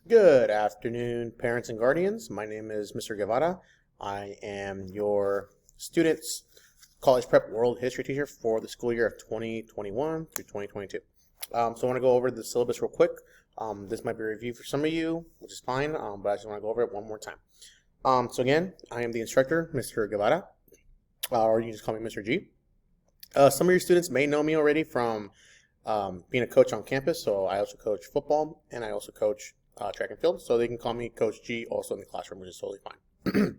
Good afternoon, parents and guardians. My name is Mr. Guevara. I am your students' college prep world history teacher for the school year of 2021 through 2022. So I want to go over the syllabus real quick. This might be a review for some of you, which is fine, but I just want to go over it one more time. So again, I am the instructor, Mr. Guevara, or you can just call me Mr. G. Some of your students may know me already from being a coach on campus. So I also coach football and I also coach track and field, so they can call me Coach G also in the classroom, which is totally fine.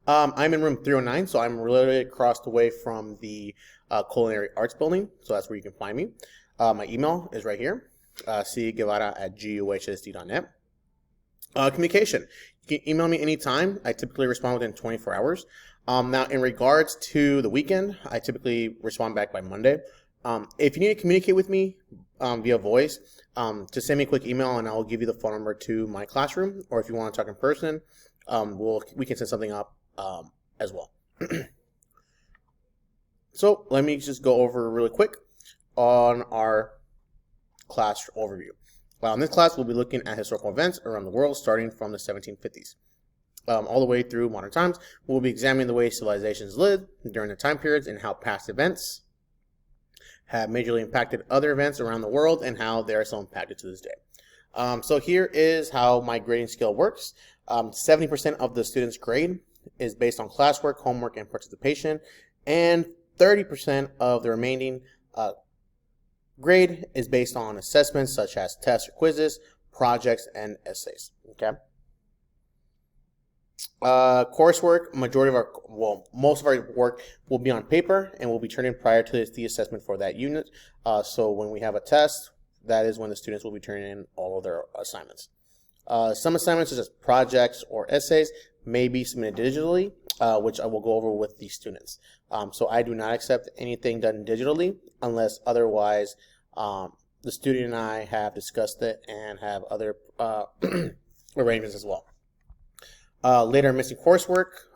I'm in room 309, so I'm literally across the way from the culinary arts building, so that's where you can find me. My email is right here, cguevara@guhsd.net. Communication. You can email me anytime. I typically respond within 24 hours. Now, in regards to the weekend, I typically respond back by Monday. If you need to communicate with me via voice, just send me a quick email and I'll give you the phone number to my classroom. Or if you want to talk in person, we can set something up as well. So let me just go over really quick on our class overview. In this class, we'll be looking at historical events around the world starting from the 1750s. All the way through modern times. We'll be examining the way civilizations lived during the time periods and how past events have majorly impacted other events around the world and how they are still impacted to this day. So here is how my grading scale works. 70% of the student's grade is based on classwork, homework, and participation, and 30% of the remaining grade is based on assessments such as tests or quizzes, projects, and essays. Okay. Coursework, most of our work will be on paper and will be turned in prior to the assessment for that unit. So when we have a test, that is when the students will be turning in all of their assignments. Some assignments, such as projects or essays, may be submitted digitally, which I will go over with the students. So I do not accept anything done digitally unless otherwise the student and I have discussed it and have other arrangements as well. Later missing coursework,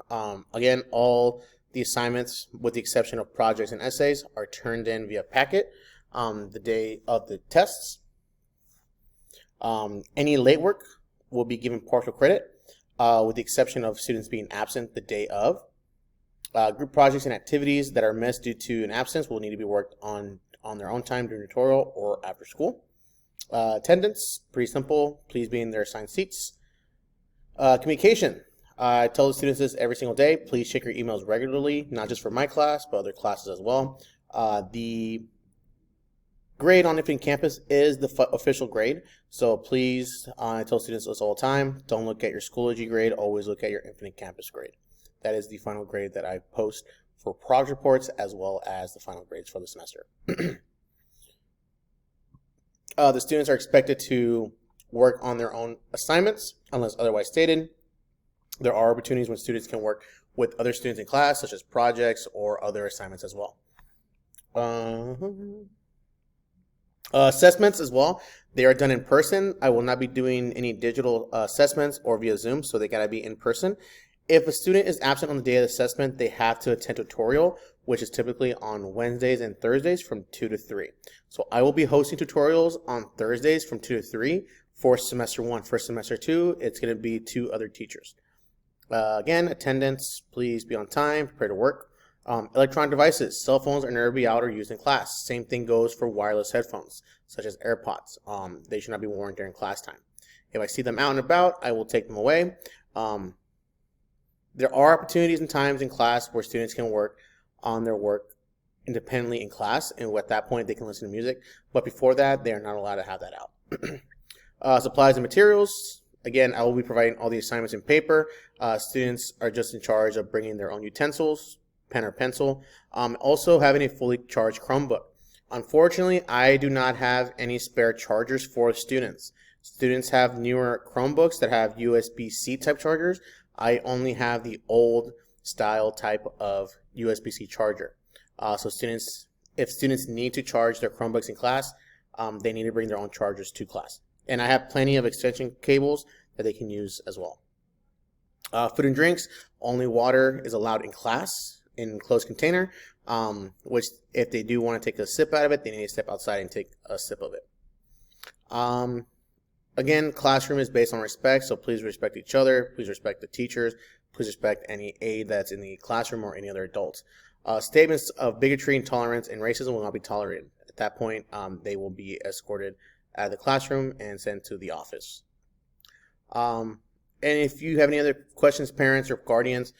again, all the assignments, with the exception of projects and essays, are turned in via packet the day of the tests. Any late work will be given partial credit, with the exception of students being absent the day of. Group projects and activities that are missed due to an absence will need to be worked on their own time during tutorial or after school. Attendance, pretty simple. Please be in their assigned seats. Communication. I tell the students this every single day. Please check your emails regularly, not just for my class, but other classes as well. The grade on Infinite Campus is the official grade. So please, I tell students this all the time, don't look at your Schoology grade, always look at your Infinite Campus grade. That is the final grade that I post for project reports as well as the final grades for the semester. The students are expected to work on their own assignments unless otherwise stated. There are opportunities when students can work with other students in class, such as projects or other assignments as well. Assessments as well. They are done in person. I will not be doing any digital assessments or via Zoom, so they gotta be in person. If a student is absent on the day of the assessment, they have to attend tutorial, which is typically on Wednesdays and Thursdays from 2 to 3. So I will be hosting tutorials on Thursdays from 2 to 3 for semester 1. For semester 2, it's going to be 2 other teachers. Again, attendance, please be on time, prepare to work. Electronic devices, cell phones are never be out or used in class. Same thing goes for wireless headphones, such as AirPods. They should not be worn during class time. If I see them out and about, I will take them away. There are opportunities and times in class where students can work on their work independently in class, and at that point they can listen to music. But before that, they are not allowed to have that out. Supplies and materials. Again, I will be providing all the assignments in paper. Students are just in charge of bringing their own utensils, pen or pencil. Also having a fully charged Chromebook. Unfortunately, I do not have any spare chargers for students. Students have newer Chromebooks that have USB-C type chargers. I only have the old style type of USB-C charger. So if students need to charge their Chromebooks in class, they need to bring their own chargers to class. And I have plenty of extension cables that they can use as well. Food and drinks, only water is allowed in class in closed container, which if they do want to take a sip out of it, they need to step outside and take a sip of it. Again, classroom is based on respect, so please respect each other, please respect the teachers, please respect any aide that's in the classroom or any other adults. Statements of bigotry, intolerance, and racism will not be tolerated. At that point, they will be escorted out of the classroom and sent to the office. And if you have any other questions, parents or guardians,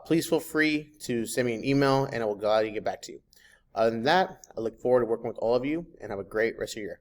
please feel free to send me an email and I will gladly get back to you. Other than that, I look forward to working with all of you and have a great rest of your year.